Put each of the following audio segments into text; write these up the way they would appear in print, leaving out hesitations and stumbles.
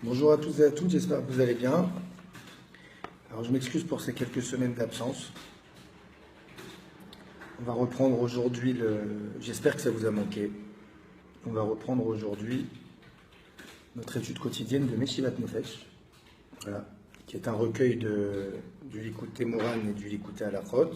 Bonjour à tous et à toutes, j'espère que vous allez bien. Alors je m'excuse pour ces quelques semaines d'absence. On va reprendre aujourd'hui J'espère que ça vous a manqué. On va reprendre aujourd'hui notre étude quotidienne de Meshivat Nefesh, voilà, qui est un recueil du Likutei Moran et du Likutei Halachot.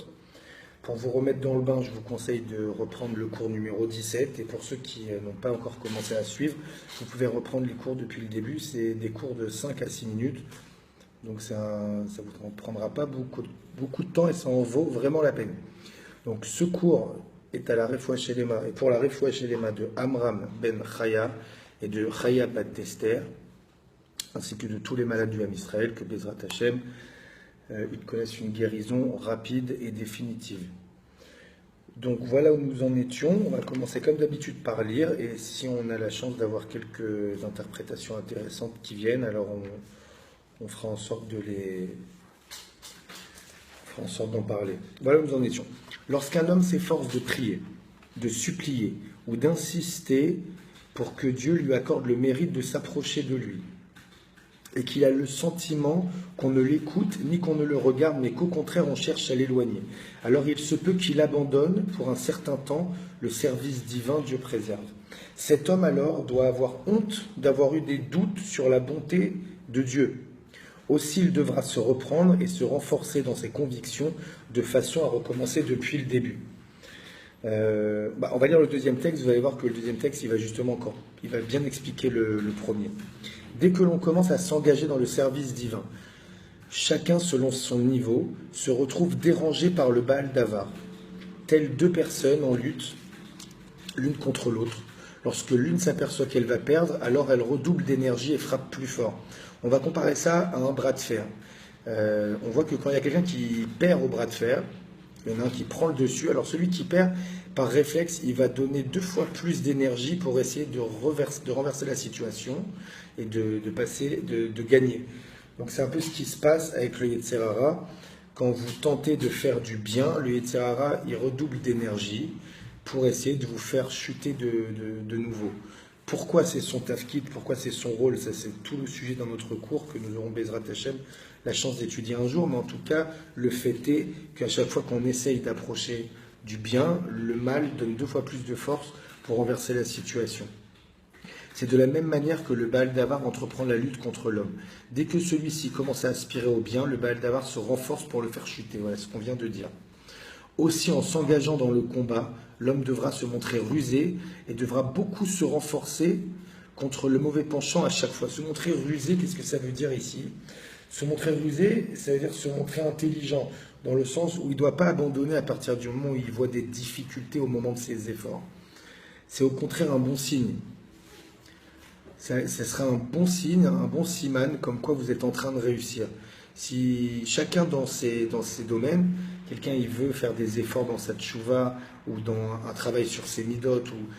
Pour vous remettre dans le bain, je vous conseille de reprendre le cours numéro 17. Et pour ceux qui n'ont pas encore commencé à suivre, vous pouvez reprendre les cours depuis le début. C'est des cours de 5 à 6 minutes. Donc ça ne vous prendra pas beaucoup de temps et ça en vaut vraiment la peine. Donc ce cours est à la Refoua Shelema et pour la Refoua Shelema de Amram ben Chaya et de Chaya bat Esther, ainsi que de tous les malades du Ham Israël, que Bezrat Hashem, ils connaissent une guérison rapide et définitive. Donc voilà où nous en étions. On va commencer comme d'habitude par lire et si on a la chance d'avoir quelques interprétations intéressantes qui viennent, alors on fera en sorte d'en parler. Voilà où nous en étions. Lorsqu'un homme s'efforce de prier, de supplier ou d'insister pour que Dieu lui accorde le mérite de s'approcher de lui, et qu'il a le sentiment qu'on ne l'écoute ni qu'on ne le regarde, mais qu'au contraire on cherche à l'éloigner, alors il se peut qu'il abandonne pour un certain temps le service divin, Dieu préserve. Cet homme alors doit avoir honte d'avoir eu des doutes sur la bonté de Dieu. Aussi, il devra se reprendre et se renforcer dans ses convictions de façon à recommencer depuis le début. On va lire le deuxième texte. Vous allez voir que le deuxième texte, il va bien expliquer le premier. Dès que l'on commence à s'engager dans le service divin, chacun selon son niveau se retrouve dérangé par le Baal Davar. Telles deux personnes en lutte l'une contre l'autre. Lorsque l'une s'aperçoit qu'elle va perdre, alors elle redouble d'énergie et frappe plus fort. On va comparer ça à un bras de fer. On voit que quand il y a quelqu'un qui perd au bras de fer, il y en a un qui prend le dessus. Alors celui qui perd, par réflexe, il va donner 2 fois plus d'énergie pour essayer de renverser la situation et de gagner. Donc c'est un peu ce qui se passe avec le Yetzer Hara. Quand vous tentez de faire du bien, le Yetzer Hara, il redouble d'énergie pour essayer de vous faire chuter de nouveau. Pourquoi c'est son tafkid, pourquoi c'est son rôle, ça c'est tout le sujet dans notre cours que nous aurons Bezrat Hashem la chance d'étudier un jour, mais en tout cas, le fait est qu'à chaque fois qu'on essaye d'approcher du bien, le mal donne 2 fois plus de force pour renverser la situation. C'est de la même manière que le Baal Davar entreprend la lutte contre l'homme. Dès que celui-ci commence à aspirer au bien, le Baal Davar se renforce pour le faire chuter. Voilà ce qu'on vient de dire. Aussi, en s'engageant dans le combat, l'homme devra se montrer rusé et devra beaucoup se renforcer contre le mauvais penchant à chaque fois. Se montrer rusé, qu'est-ce que ça veut dire ici ? Se montrer rusé, ça veut dire se montrer intelligent, dans le sens où il ne doit pas abandonner à partir du moment où il voit des difficultés au moment de ses efforts. C'est au contraire un bon signe. Ce sera un bon signe, un bon siman, comme quoi vous êtes en train de réussir. Si chacun dans ses domaines, quelqu'un il veut faire des efforts dans sa tchouva ou dans un travail sur ses midot ou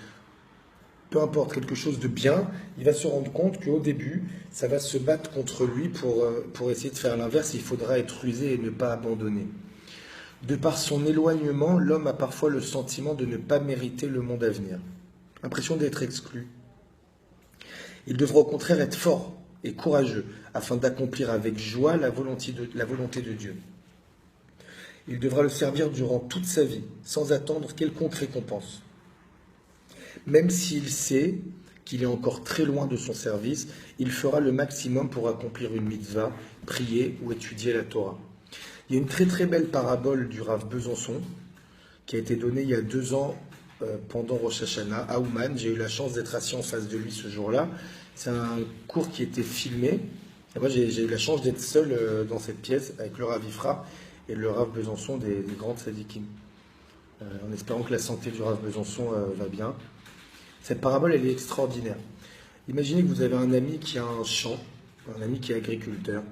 peu importe, quelque chose de bien, il va se rendre compte qu'au début, ça va se battre contre lui pour essayer de faire l'inverse. Il faudra être rusé et ne pas abandonner. De par son éloignement, l'homme a parfois le sentiment de ne pas mériter le monde à venir. L'impression d'être exclu. Il devra au contraire être fort et courageux afin d'accomplir avec joie la volonté de Dieu. Il devra le servir durant toute sa vie, sans attendre quelconque récompense. Même s'il sait qu'il est encore très loin de son service, il fera le maximum pour accomplir une mitzvah, prier ou étudier la Torah. Il y a une très très belle parabole du Rav Besançon qui a été donnée il y a 2 ans pendant Rosh Hashanah à Ouman. J'ai eu la chance d'être assis en face de lui ce jour-là. C'est un cours qui était filmé. Et moi j'ai eu la chance d'être seul dans cette pièce avec le Rav Ifra et le Rav Besançon des grandes sadikim. En espérant que la santé du Rav Besançon va bien. Cette parabole, elle est extraordinaire. Imaginez que vous avez un ami qui a un champ, un ami qui est agriculteur,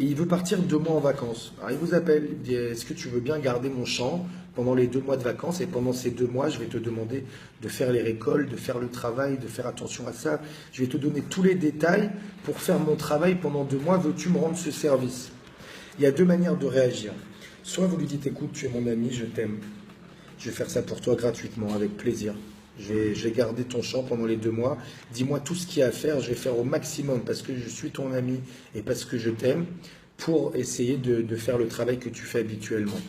et il veut partir 2 mois en vacances. Alors il vous appelle, il dit « Est-ce que tu veux bien garder mon champ pendant les 2 mois de vacances ? Et pendant ces 2 mois, je vais te demander de faire les récoltes, de faire le travail, de faire attention à ça. Je vais te donner tous les détails pour faire mon travail pendant 2 mois. Veux-tu me rendre ce service ?» Il y a 2 manières de réagir. Soit vous lui dites « Écoute, tu es mon ami, je t'aime. Je vais faire ça pour toi gratuitement, avec plaisir. Je vais garder ton champ pendant les 2 mois. Dis-moi tout ce qu'il y a à faire. Je vais faire au maximum parce que je suis ton ami et parce que je t'aime pour essayer de faire le travail que tu fais habituellement.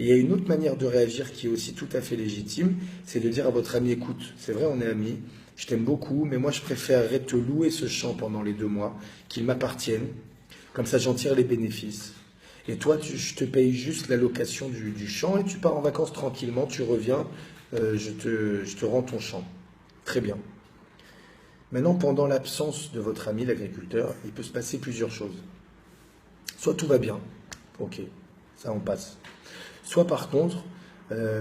Et il y a une autre manière de réagir qui est aussi tout à fait légitime, c'est de dire à votre ami, écoute, c'est vrai, on est amis, je t'aime beaucoup, mais moi je préférerais te louer ce champ pendant les 2 mois, qu'il m'appartienne, comme ça j'en tire les bénéfices. Et toi, je te paye juste la location du champ et tu pars en vacances tranquillement, tu reviens, je te rends ton champ. Très bien. Maintenant, pendant l'absence de votre ami, l'agriculteur, il peut se passer plusieurs choses. Soit tout va bien, ok, ça on passe. Soit par contre,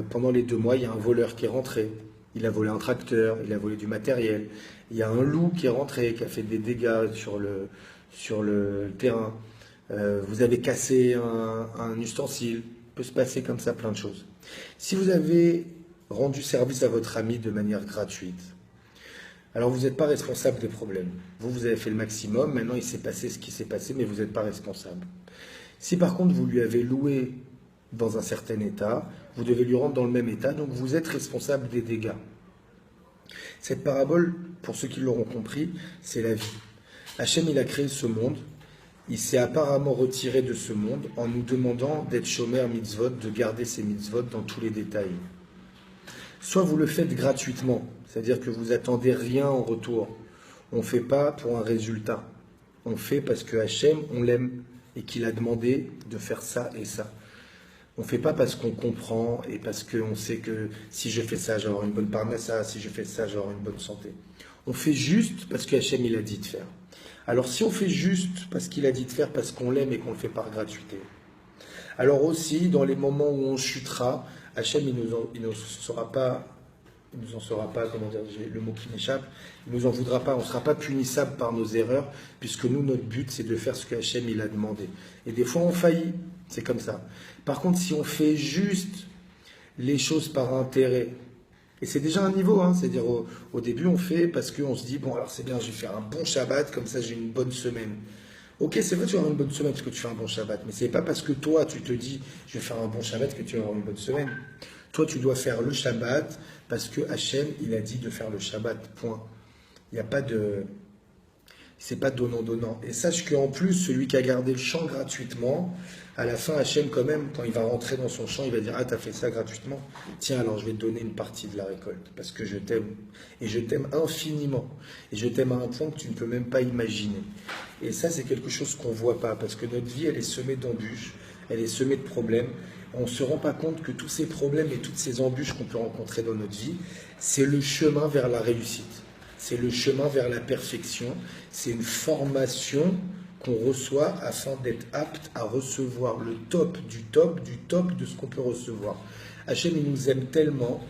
pendant les 2 mois, il y a un voleur qui est rentré, il a volé un tracteur, il a volé du matériel, il y a un loup qui est rentré, qui a fait des dégâts sur le terrain, vous avez cassé un ustensile, il peut se passer comme ça plein de choses. Si vous avez rendu service à votre ami de manière gratuite, alors vous n'êtes pas responsable des problèmes. Vous avez fait le maximum, maintenant il s'est passé ce qui s'est passé, mais vous n'êtes pas responsable. Si par contre vous lui avez loué dans un certain état, vous devez lui rendre dans le même état, donc vous êtes responsable des dégâts. Cette parabole, pour ceux qui l'auront compris, c'est la vie. Hachem, il a créé ce monde, il s'est apparemment retiré de ce monde en nous demandant d'être shomer mitzvot, de garder ses mitzvot dans tous les détails. Soit vous le faites gratuitement, c'est-à-dire que vous attendez rien en retour. On ne fait pas pour un résultat. On fait parce que Hachem, on l'aime et qu'il a demandé de faire ça et ça. On ne fait pas parce qu'on comprend et parce qu'on sait que si je fais ça, j'aurai une bonne parnassa, si je fais ça, j'aurai une bonne santé. On fait juste parce que Hachem, il a dit de faire. Alors si on fait juste parce qu'il a dit de faire, parce qu'on l'aime et qu'on le fait par gratuité, alors aussi, dans les moments où on chutera, Hachem, il nous en sera pas, comment dire, j'ai le mot qui m'échappe, il nous en voudra pas, on ne sera pas punissable par nos erreurs, puisque nous, notre but, c'est de faire ce que Hachem, il a demandé. Et des fois, on faillit, c'est comme ça. Par contre, si on fait juste les choses par intérêt, et c'est déjà un niveau, hein, c'est-à-dire au début, on fait parce qu'on se dit, bon, alors c'est bien, je vais faire un bon Shabbat, comme ça j'ai une bonne semaine. Ok, c'est vrai, tu vas avoir une bonne semaine parce que tu fais un bon Shabbat, mais c'est pas parce que toi, tu te dis, je vais faire un bon Shabbat que tu vas avoir une bonne semaine. Toi, tu dois faire le Shabbat parce que Hachem, il a dit de faire le Shabbat, point. Il n'y a pas de... C'est pas donnant-donnant. Et sache qu'en plus, celui qui a gardé le champ gratuitement, à la fin, Hachem, quand même, quand il va rentrer dans son champ, il va dire, ah, t'as fait ça gratuitement. Tiens, alors je vais te donner une partie de la récolte, parce que je t'aime. Et je t'aime infiniment. Et je t'aime à un point que tu ne peux même pas imaginer. Et ça, c'est quelque chose qu'on ne voit pas, parce que notre vie, elle est semée d'embûches, elle est semée de problèmes. On ne se rend pas compte que tous ces problèmes et toutes ces embûches qu'on peut rencontrer dans notre vie, c'est le chemin vers la réussite. C'est le chemin vers la perfection. C'est une formation qu'on reçoit afin d'être apte à recevoir le top du top du top de ce qu'on peut recevoir. Hachem, il nous aime tellement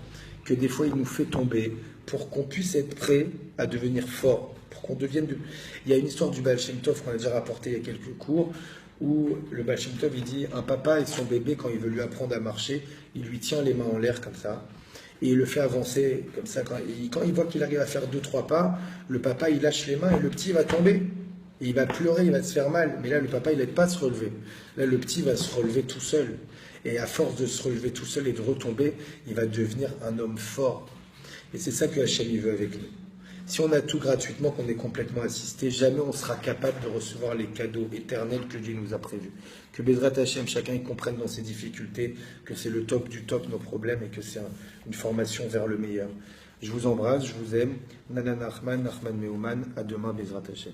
que des fois, il nous fait tomber pour qu'on puisse être prêt à devenir fort, pour qu'on devienne... Il y a une histoire du Baal Shem Tov qu'on a déjà rapporté il y a quelques cours, où le Baal Shem Tov, il dit, un papa et son bébé, quand il veut lui apprendre à marcher, il lui tient les mains en l'air comme ça, et il le fait avancer comme ça. Quand il voit qu'il arrive à faire 2-3 pas, le papa, il lâche les mains et le petit va tomber. Et il va pleurer, il va se faire mal. Mais là, le papa, il n'aide pas à se relever. Là, le petit va se relever tout seul. Et à force de se relever tout seul et de retomber, il va devenir un homme fort. Et c'est ça que Hachem il veut avec nous. Si on a tout gratuitement, qu'on est complètement assisté, jamais on sera capable de recevoir les cadeaux éternels que Dieu nous a prévus. Que Bezrat Hachem, chacun y comprenne dans ses difficultés, que c'est le top du top nos problèmes et que c'est une formation vers le meilleur. Je vous embrasse, je vous aime. Nana Nachman, Nachman Meuman, à demain Bezrat Hachem.